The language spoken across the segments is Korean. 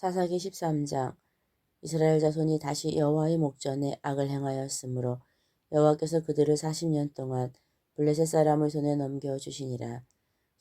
사사기 13장. 이스라엘 자손이 다시 여호와의 목전에 악을 행하였으므로 여호와께서 그들을 40년 동안 블레셋 사람의 손에 넘겨주시니라.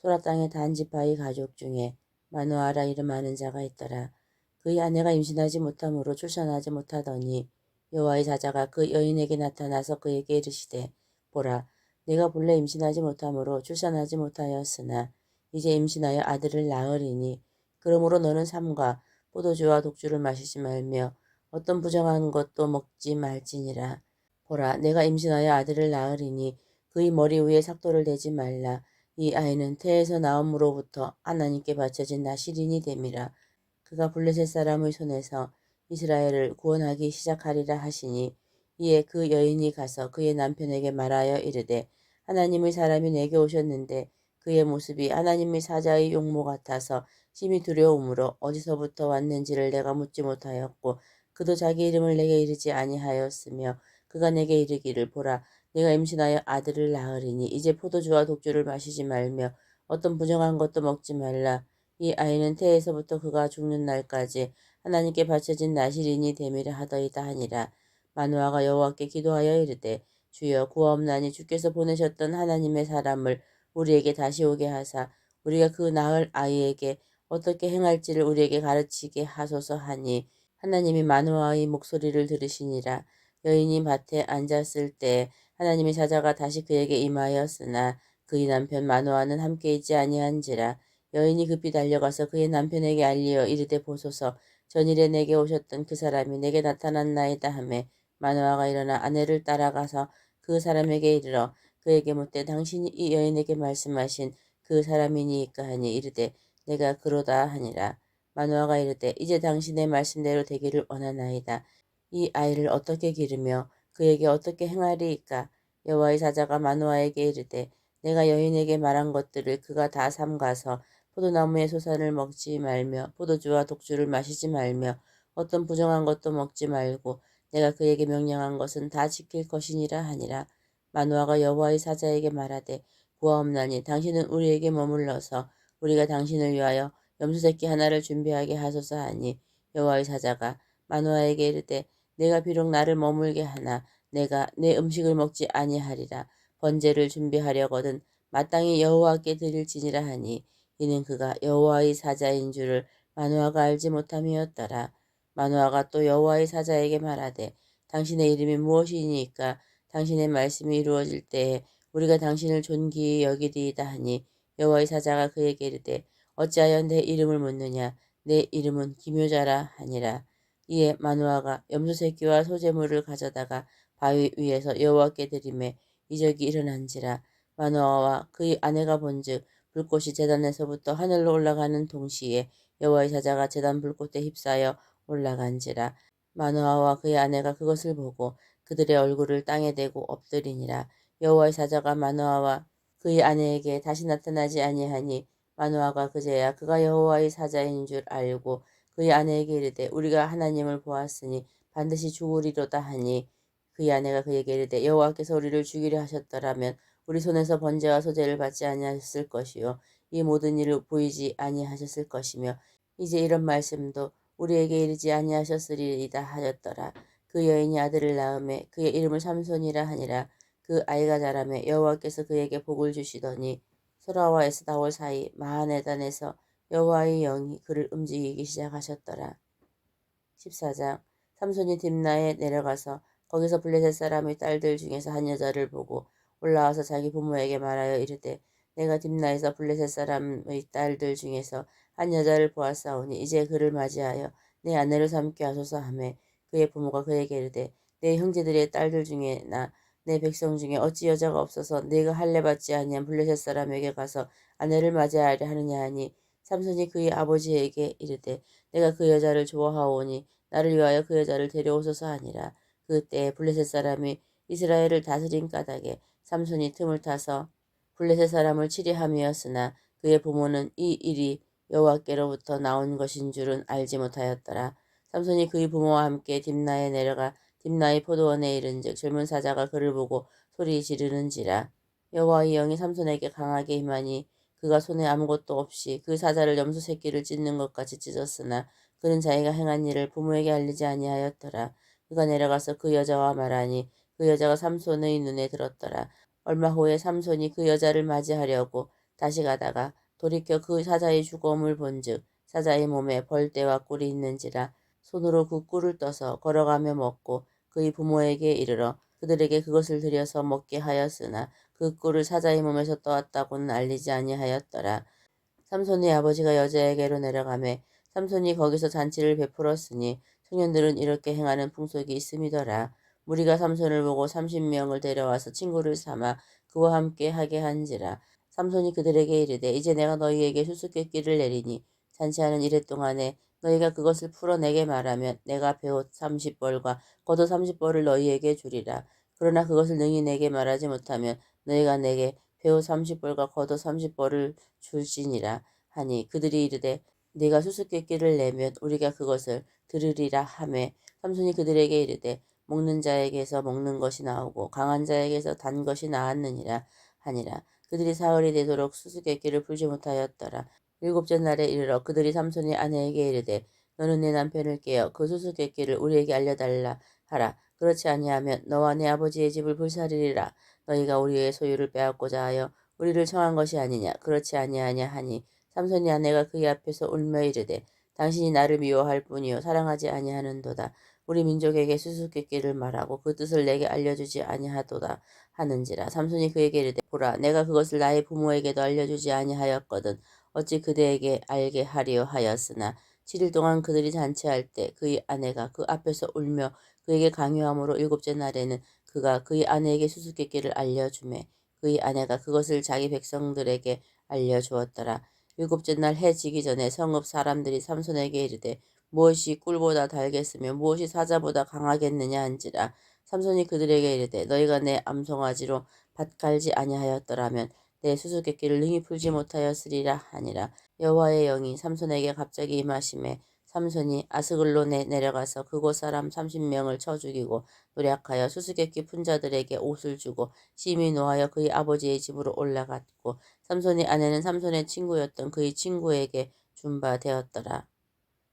소라 땅의 단지파의 가족 중에 마누아라 이름하는 자가 있더라. 그의 아내가 임신하지 못함으로 출산하지 못하더니 여호와의 사자가 그 여인에게 나타나서 그에게 이르시되, 보라, 내가 본래 임신하지 못함으로 출산하지 못하였으나 이제 임신하여 아들을 낳으리니 그러므로 너는 삼가 포도주와 독주를 마시지 말며 어떤 부정한 것도 먹지 말지니라. 보라, 내가 임신하여 아들을 낳으리니 그의 머리 위에 삭도를 대지 말라. 이 아이는 태에서 나옴으로부터 하나님께 바쳐진 나실인이 됨이라. 그가 블레셋 사람의 손에서 이스라엘을 구원하기 시작하리라 하시니, 이에 그 여인이 가서 그의 남편에게 말하여 이르되, 하나님의 사람이 내게 오셨는데 그의 모습이 하나님의 사자의 용모 같아서 심히 두려움으로 어디서부터 왔는지를 내가 묻지 못하였고, 그도 자기 이름을 내게 이르지 아니하였으며, 그가 내게 이르기를, 보라, 내가 임신하여 아들을 낳으리니 이제 포도주와 독주를 마시지 말며 어떤 부정한 것도 먹지 말라. 이 아이는 태에서부터 그가 죽는 날까지 하나님께 바쳐진 나실인이 됨이라 하더이다 하니라. 마누아가 여호와께 기도하여 이르되, 주여, 구하옵나니 주께서 보내셨던 하나님의 사람을 우리에게 다시 오게 하사 우리가 그 낳을 아이에게 어떻게 행할지를 우리에게 가르치게 하소서 하니, 하나님이 마누아의 목소리를 들으시니라. 여인이 밭에 앉았을 때 하나님의 사자가 다시 그에게 임하였으나 그의 남편 마누아는 함께 있지 아니한지라. 여인이 급히 달려가서 그의 남편에게 알리어 이르되, 보소서, 전일에 내게 오셨던 그 사람이 내게 나타났나이다 하매, 마누아가 일어나 아내를 따라가서 그 사람에게 이르러 그에게 묻되, 당신이 이 여인에게 말씀하신 그 사람이니이까 하니, 이르되, 내가 그로다 하니라. 마누아가 이르되, 이제 당신의 말씀대로 되기를 원하나이다. 이 아이를 어떻게 기르며 그에게 어떻게 행하리이까? 여호와의 사자가 마누아에게 이르되, 내가 여인에게 말한 것들을 그가 다 삼가서 포도나무의 소산을 먹지 말며 포도주와 독주를 마시지 말며 어떤 부정한 것도 먹지 말고 내가 그에게 명령한 것은 다 지킬 것이니라 하니라. 마누아가 여호와의 사자에게 말하되, 구하옵나니 당신은 우리에게 머물러서 우리가 당신을 위하여 염소새끼 하나를 준비하게 하소서 하니, 여호와의 사자가 마누아에게 이르되, 내가 비록 나를 머물게 하나 내가 내 음식을 먹지 아니하리라. 번제를 준비하려거든 마땅히 여호와께 드릴지니라 하니, 이는 그가 여호와의 사자인 줄을 마누아가 알지 못함이었더라. 마누아가 또 여호와의 사자에게 말하되, 당신의 이름이 무엇이니까? 당신의 말씀이 이루어질 때에 우리가 당신을 존귀히 여기리이다 하니, 여호와의 사자가 그에게 이르되, 어찌하여 내 이름을 묻느냐? 내 이름은 기묘자라 하니라. 이에 마누아가 염소 새끼와 소제물을 가져다가 바위 위에서 여호와께 드리매 이적이 일어난지라. 마누아와 그의 아내가 본즉 불꽃이 제단에서부터 하늘로 올라가는 동시에 여호와의 사자가 제단 불꽃에 휩싸여 올라간지라. 마누아와 그의 아내가 그것을 보고 그들의 얼굴을 땅에 대고 엎드리니라. 여호와의 사자가 마누아와 그의 아내에게 다시 나타나지 아니하니, 마누아가 그제야 그가 여호와의 사자인 줄 알고 그의 아내에게 이르되, 우리가 하나님을 보았으니 반드시 죽으리로다 하니, 그의 아내가 그에게 이르되, 여호와께서 우리를 죽이려 하셨더라면 우리 손에서 번제와 소제를 받지 아니하셨을 것이요 이 모든 일을 보이지 아니하셨을 것이며, 이제 이런 말씀도 우리에게 이르지 아니하셨으리이다 하였더라. 그 여인이 아들을 낳음에 그의 이름을 삼손이라 하니라. 그 아이가 자라매 여호와께서 그에게 복을 주시더니 소라와 에스다올 사이 마하네단에서 여호와의 영이 그를 움직이기 시작하셨더라. 14장. 삼손이 딥나에 내려가서 거기서 블레셋 사람의 딸들 중에서 한 여자를 보고 올라와서 자기 부모에게 말하여 이르되, 내가 딥나에서 블레셋 사람의 딸들 중에서 한 여자를 보았사오니 이제 그를 맞이하여 내 아내를 삼게 하소서 하매, 그의 부모가 그에게 이르되, 내 형제들의 딸들 중에나 내 백성 중에 어찌 여자가 없어서 내가 할례 받지 아니한 블레셋 사람에게 가서 아내를 맞이하려 하느냐 하니, 삼손이 그의 아버지에게 이르되, 내가 그 여자를 좋아하오니 나를 위하여 그 여자를 데려오소서 하니라. 그때 블레셋 사람이 이스라엘을 다스린 까닭에 삼손이 틈을 타서 블레셋 사람을 치리함이었으나 그의 부모는 이 일이 여호와께로부터 나온 것인 줄은 알지 못하였더라. 삼손이 그의 부모와 함께 딥나에 내려가 딥나의 포도원에 이른즉 젊은 사자가 그를 보고 소리 지르는지라. 여호와의 영이 삼손에게 강하게 임하니 그가 손에 아무것도 없이 그 사자를 염소 새끼를 찢는 것 같이 찢었으나 그는 자기가 행한 일을 부모에게 알리지 아니하였더라. 그가 내려가서 그 여자와 말하니 그 여자가 삼손의 눈에 들었더라. 얼마 후에 삼손이 그 여자를 맞이하려고 다시 가다가 돌이켜 그 사자의 죽음을 본즉 사자의 몸에 벌떼와 꿀이 있는지라 손으로 그 꿀을 떠서 걸어가며 먹고 그의 부모에게 이르러 그들에게 그것을 들여서 먹게 하였으나 그 꿀을 사자의 몸에서 떠왔다고는 알리지 아니하였더라. 삼손의 아버지가 여자에게로 내려가매 삼손이 거기서 잔치를 베풀었으니 청년들은 이렇게 행하는 풍속이 있음이더라. 무리가 삼손을 보고 30명을 데려와서 친구를 삼아 그와 함께 하게 한지라. 삼손이 그들에게 이르되 이제 내가 너희에게 수수께끼를 내리니 잔치하는 이래 동안에 너희가 그것을 풀어내게 말하면 내가 배옷 30벌과 겉옷 30벌을 너희에게 주리라. 그러나 그것을 능히 내게 말하지 못하면 너희가 내게 배옷 30벌과 겉옷 30벌을 줄지니라 하니 그들이 이르되 네가 수수께끼를 내면 우리가 그것을 들으리라 하매 삼손이 그들에게 이르되 먹는 자에게서 먹는 것이 나오고 강한 자에게서 단 것이 나았느니라 하니라. 그들이 사흘이 되도록 수수께끼를 풀지 못하였더라. 일곱째 날에 이르러 그들이 삼손의 아내에게 이르되 너는 내 남편을 깨어 그 수수께끼를 우리에게 알려달라 하라. 그렇지 아니하면 너와 내 아버지의 집을 불사르리라. 너희가 우리의 소유를 빼앗고자 하여 우리를 청한 것이 아니냐. 그렇지 아니하냐 하니 삼손의 아내가 그의 앞에서 울며 이르되 당신이 나를 미워할 뿐이요 사랑하지 아니하는도다. 우리 민족에게 수수께끼를 말하고 그 뜻을 내게 알려주지 아니하도다 하는지라. 삼손이 그에게 이르되 보라 내가 그것을 나의 부모에게도 알려주지 아니하였거든 어찌 그대에게 알게 하리요 하였으나 7일 동안 그들이 잔치할 때 그의 아내가 그 앞에서 울며 그에게 강요함으로 일곱째 날에는 그가 그의 아내에게 수수께끼를 알려주매 그의 아내가 그것을 자기 백성들에게 알려주었더라. 일곱째 날 해 지기 전에 성읍 사람들이 삼손에게 이르되 무엇이 꿀보다 달겠으며 무엇이 사자보다 강하겠느냐 한지라. 삼손이 그들에게 이르되 너희가 내 암송아지로 밭 갈지 아니하였더라면 내 수수께끼를 능히 풀지 못하였으리라 하니라. 여호와의 영이 삼손에게 갑자기 임하심에 삼손이 아스글론에 내려가서 그곳 사람 30명을 쳐 죽이고 노략하여 수수께끼 푼 자들에게 옷을 주고 심히 노하여 그의 아버지의 집으로 올라갔고 삼손의 아내는 삼손의 친구였던 그의 친구에게 준 바 되었더라.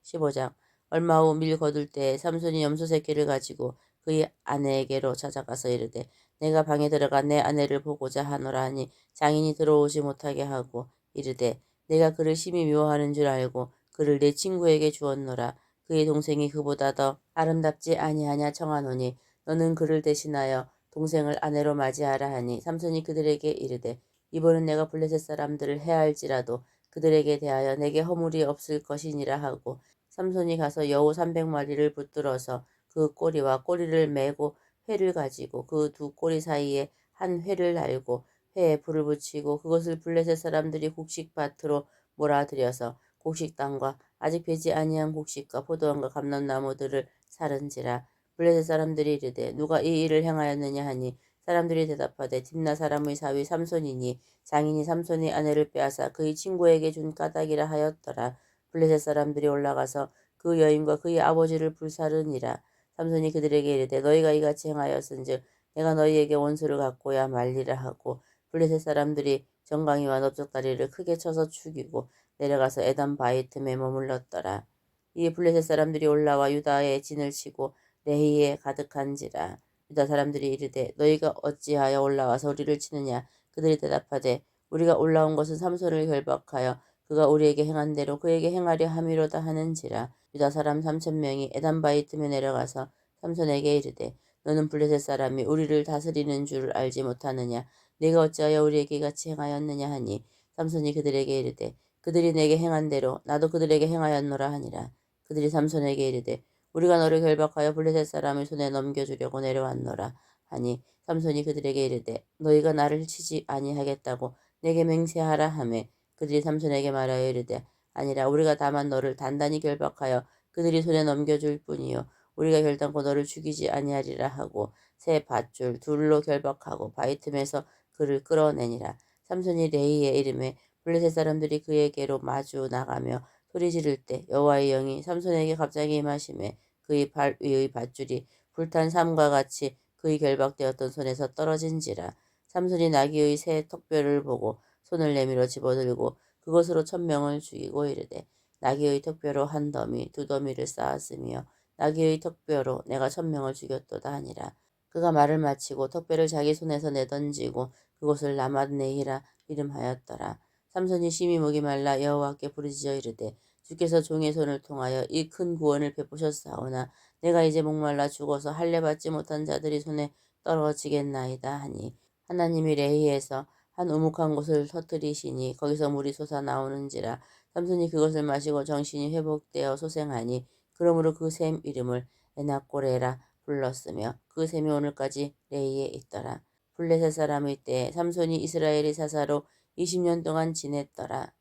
15장 얼마 후 밀 거둘 때에 삼손이 염소 새끼를 가지고 그의 아내에게로 찾아가서 이르되 내가 방에 들어가 내 아내를 보고자 하노라 하니 장인이 들어오지 못하게 하고 이르되 내가 그를 심히 미워하는 줄 알고 그를 내 친구에게 주었노라. 그의 동생이 그보다 더 아름답지 아니하냐 청하노니 너는 그를 대신하여 동생을 아내로 맞이하라 하니 삼손이 그들에게 이르되 이번은 내가 블레셋 사람들을 해할지라도 그들에게 대하여 내게 허물이 없을 것이니라 하고 삼손이 가서 여우 300마리를 붙들어서 그 꼬리와 꼬리를 메고 회를 가지고 그 두 꼬리 사이에 한 회를 달고 회에 불을 붙이고 그것을 블레셋 사람들이 곡식밭으로 몰아들여서 곡식당과 아직 배지 아니한 곡식과 포도원과 감람나무들을 사른지라. 블레셋 사람들이 이르되 누가 이 일을 행하였느냐 하니 사람들이 대답하되 딥나 사람의 사위 삼손이니 장인이 삼손의 아내를 빼앗아 그의 친구에게 준 까닭이라 하였더라. 블레셋 사람들이 올라가서 그 여인과 그의 아버지를 불사르니라. 삼손이 그들에게 이르되 너희가 이같이 행하였은즉 내가 너희에게 원수를 갚고야 말리라 하고 블레셋 사람들이 정강이와 넓적다리를 크게 쳐서 죽이고 내려가서 에담 바위 틈에 머물렀더라. 이에 블레셋 사람들이 올라와 유다의 진을 치고 레히에 가득한지라. 유다 사람들이 이르되 너희가 어찌하여 올라와서 우리를 치느냐. 그들이 대답하되 우리가 올라온 것은 삼손을 결박하여 그가 우리에게 행한 대로 그에게 행하려 함이로다 하는지라. 유다 사람 3,000명이 에단 바위 틈에 내려가서 삼손에게 이르되 너는 블레셋 사람이 우리를 다스리는 줄 알지 못하느냐. 네가 어찌하여 우리에게 같이 행하였느냐 하니 삼손이 그들에게 이르되 그들이 내게 행한 대로 나도 그들에게 행하였노라 하니라. 그들이 삼손에게 이르되 우리가 너를 결박하여 블레셋 사람의 손에 넘겨주려고 내려왔노라 하니 삼손이 그들에게 이르되 너희가 나를 치지 아니하겠다고 내게 맹세하라 하매 그들이 삼손에게 말하여 이르되 아니라 우리가 다만 너를 단단히 결박하여 그들이 손에 넘겨줄 뿐이요 우리가 결단코 너를 죽이지 아니하리라 하고 새 밧줄 둘로 결박하고 바위 틈에서 그를 끌어내니라. 삼손이 레이의 이름에 블레셋 사람들이 그에게로 마주 나가며 소리 지를 때 여호와의 영이 삼손에게 갑자기 임하심에 그의 발 위의 밧줄이 불탄 삼과 같이 그의 결박되었던 손에서 떨어진지라. 삼손이 나귀의 새 턱뼈를 보고 손을 내밀어 집어들고 그것으로 1,000명을 죽이고 이르되 나귀의 턱뼈로 한 더미 두 더미를 쌓았으며 나귀의 턱뼈로 내가 1000명을 죽였도다 하니라. 그가 말을 마치고 턱뼈를 자기 손에서 내던지고 그곳을 라맛네히라 이름하였더라. 삼손이 심히 목이 말라 여호와께 부르짖어 이르되 주께서 종의 손을 통하여 이 큰 구원을 베푸셨사오나 내가 이제 목말라 죽어서 할례 받지 못한 자들이 손에 떨어지겠나이다 하니 하나님이 레히에서 한 우묵한 곳을 터뜨리시니 거기서 물이 솟아나오는지라. 삼손이 그것을 마시고 정신이 회복되어 소생하니 그러므로 그 샘 이름을 에나꼬레라 불렀으며 그 샘이 오늘까지 레이에 있더라. 블레셋 사람의 때에 삼손이 이스라엘의 사사로 20년 동안 지냈더라.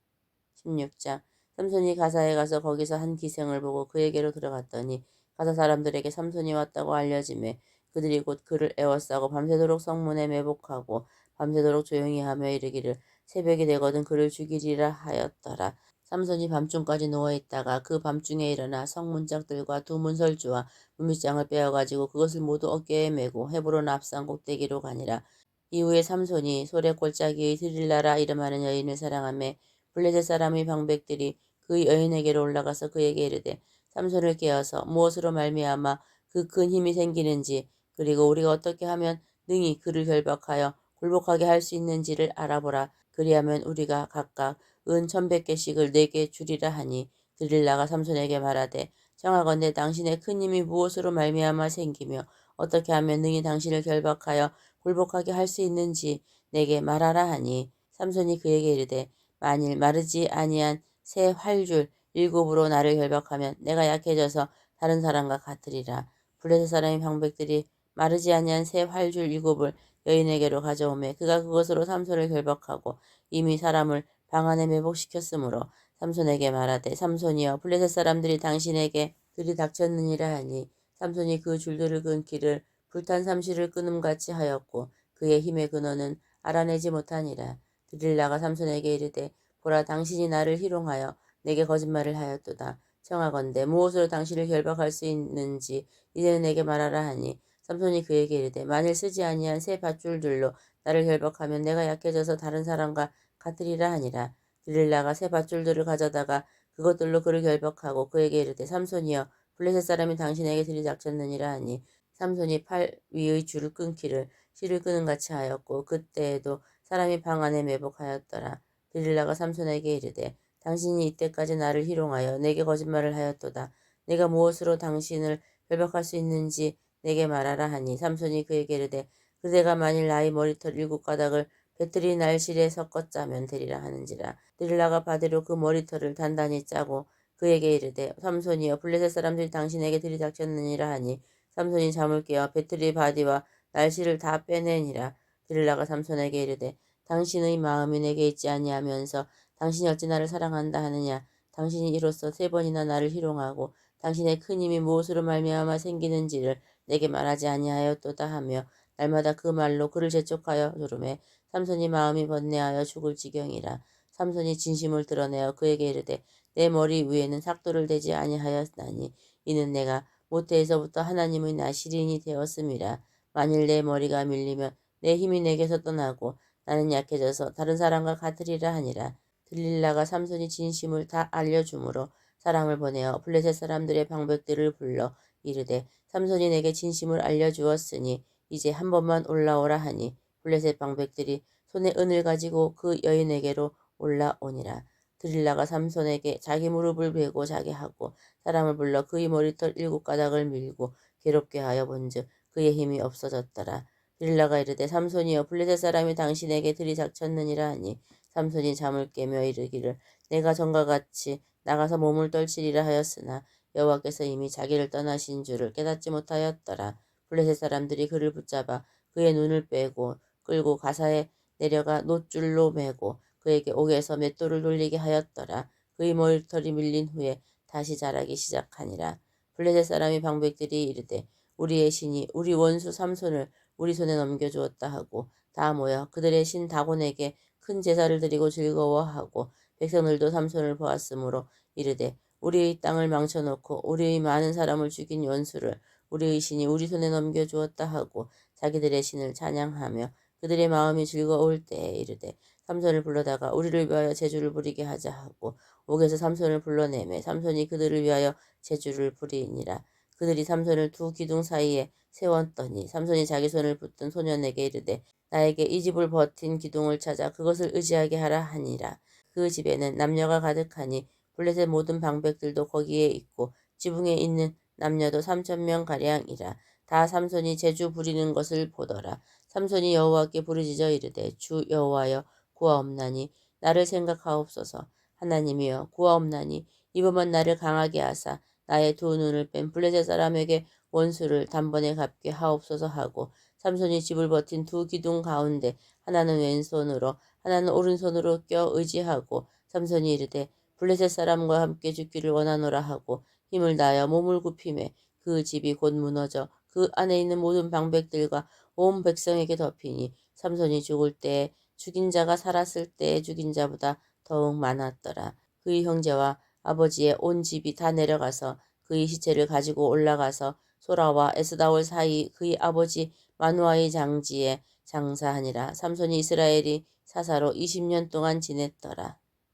16장. 삼손이 가사에 가서 거기서 한 기생을 보고 그에게로 들어갔더니 가사 사람들에게 삼손이 왔다고 알려지매 그들이 곧 그를 애워싸고 밤새도록 성문에 매복하고 밤새도록 조용히 하며 이르기를 새벽이 되거든 그를 죽이리라 하였더라. 삼손이 밤중까지 누워있다가 그 밤중에 일어나 성문짝들과 두 문설주와 문빗장을 빼어가지고 그것을 모두 어깨에 메고 헤브론 앞산 꼭대기로 가니라. 이후에 삼손이 소래 골짜기의 드릴라라 이름하는 여인을 사랑하며 블레셋 사람의 방백들이 그 여인에게로 올라가서 그에게 이르되 삼손을 깨어서 무엇으로 말미암아 그 큰 힘이 생기는지 그리고 우리가 어떻게 하면 능히 그를 결박하여 굴복하게 할 수 있는지를 알아보라. 그리하면 우리가 각각 은 1100개씩을 내게 주리라 하니 드릴라가 삼손에게 말하되 청하건대 당신의 큰 힘이 무엇으로 말미암아 생기며 어떻게 하면 능히 당신을 결박하여 굴복하게 할 수 있는지 내게 말하라 하니 삼손이 그에게 이르되 만일 마르지 아니한 새 활줄 7으로 나를 결박하면 내가 약해져서 다른 사람과 같으리라. 블레셋 사람의 방백들이 마르지 아니한 새 활줄 7을 여인에게로 가져오매 그가 그것으로 삼손을 결박하고 이미 사람을 방 안에 매복시켰으므로 삼손에게 말하되 삼손이여 블레셋 사람들이 당신에게 들이닥쳤느니라 하니 삼손이 그 줄들을 끊기를 불탄 삼시를 끊음같이 하였고 그의 힘의 근원은 알아내지 못하니라. 드릴라가 삼손에게 이르되 보라 당신이 나를 희롱하여 내게 거짓말을 하였도다. 청하건대 무엇으로 당신을 결박할 수 있는지 이제는 내게 말하라 하니 삼손이 그에게 이르되 만일 쓰지 아니한 새 밧줄들로 나를 결박하면 내가 약해져서 다른 사람과 같으리라 하니라. 드릴라가 새 밧줄들을 가져다가 그것들로 그를 결박하고 그에게 이르되 삼손이여 블레셋 사람이 당신에게 들이닥쳤느니라 하니 삼손이 팔 위의 줄을 끊기를 실을 끄는 같이 하였고 그때에도 사람이 방 안에 매복하였더라. 드릴라가 삼손에게 이르되 당신이 이때까지 나를 희롱하여 내게 거짓말을 하였도다. 내가 무엇으로 당신을 결박할 수 있는지 내게 말하라 하니 삼손이 그에게 이르되 그대가 만일 나의 머리털 7가닥을 배틀이 날실에 섞어 짜면 되리라 하는지라. 드릴라가 바디로 그 머리털을 단단히 짜고 그에게 이르되 삼손이여 블레셋 사람들이 당신에게 들이닥쳤느니라 하니 삼손이 잠을 깨어 배틀의 바디와 날씨를 다 빼내니라. 드릴라가 삼손에게 이르되 당신의 마음이 내게 있지 아니하면서 당신이 어찌 나를 사랑한다 하느냐. 당신이 이로써 3번이나 나를 희롱하고 당신의 큰 힘이 무엇으로 말미암아 생기는지를 내게 말하지 아니하였도다 하며 날마다 그 말로 그를 재촉하여 조르매 삼손이 마음이 번뇌하여 죽을 지경이라. 삼손이 진심을 드러내어 그에게 이르되 내 머리 위에는 삭도를 대지 아니하였나니 이는 내가 모태에서부터 하나님의 나시린이 되었음이라. 만일 내 머리가 밀리면 내 힘이 내게서 떠나고 나는 약해져서 다른 사람과 같으리라 하니라. 들릴라가 삼손이 진심을 다 알려주므로 사람을 보내어 블레셋 사람들의 방백들을 불러 이르되 삼손이 내게 진심을 알려주었으니 이제 한 번만 올라오라 하니 블레셋 방백들이 손에 은을 가지고 그 여인에게로 올라오니라. 드릴라가 삼손에게 자기 무릎을 베고 자게 하고 사람을 불러 그의 머리털 7가닥을 밀고 괴롭게 하여 본즉 그의 힘이 없어졌더라. 드릴라가 이르되 삼손이여 블레셋 사람이 당신에게 들이닥쳤느니라 하니 삼손이 잠을 깨며 이르기를 내가 전과 같이 나가서 몸을 떨치리라 하였으나 여호와께서 이미 자기를 떠나신 줄을 깨닫지 못하였더라. 블레셋 사람들이 그를 붙잡아 그의 눈을 빼고 끌고 가사에 내려가 놋줄로 매고 그에게 옥에서 맷돌을 돌리게 하였더라. 그의 머리털이 밀린 후에 다시 자라기 시작하니라. 블레셋 사람이 방백들이 이르되 우리의 신이 우리 원수 삼손을 우리 손에 넘겨주었다 하고 다 모여 그들의 신 다곤에게 큰 제사를 드리고 즐거워하고 백성들도 삼손을 보았으므로 이르되 우리의 땅을 망쳐놓고 우리의 많은 사람을 죽인 원수를 우리의 신이 우리 손에 넘겨주었다 하고 자기들의 신을 찬양하며 그들의 마음이 즐거울 때에 이르되 삼손을 불러다가 우리를 위하여 제주를 부리게 하자 하고 옥에서 삼손을 불러내매 삼손이 그들을 위하여 제주를 부리니라. 그들이 삼손을 두 기둥 사이에 세웠더니 삼손이 자기 손을 붙든 소년에게 이르되 나에게 이 집을 버틴 기둥을 찾아 그것을 의지하게 하라 하니라. 그 집에는 남녀가 가득하니 블레셋 모든 방백들도 거기에 있고 지붕에 있는 남녀도 3,000명 가량이라. 다 삼손이 제주 부리는 것을 보더라. 삼손이 여호와께 부르짖어 이르되 주 여호와여 구하옵나니 나를 생각하옵소서. 하나님이여 구하옵나니 이번만 나를 강하게 하사 나의 두 눈을 뺀 블레셋 사람에게 원수를 단번에 갚게 하옵소서 하고 삼손이 집을 버틴 두 기둥 가운데 하나는 왼손으로 하나는 오른손으로 껴 의지하고 삼손이 이르되 블레셋 사람과 함께 죽기를 원하노라 하고 힘을 다하여 몸을 굽히매 그 집이 곧 무너져 그 안에 있는 모든 방백들과 온 백성에게 덮이니 삼손이 죽을 때에 죽인 자가 살았을 때에 죽인 자보다 더욱 많았더라. 그의 형제와 아버지의 온 집이 다 내려가서 그의 시체를 가지고 올라가서 소라와 에스다올 사이 그의 아버지 마누아의 장지에 장사하니라. 삼손이 이스라엘이 사사로 20년 동안 지냈더라.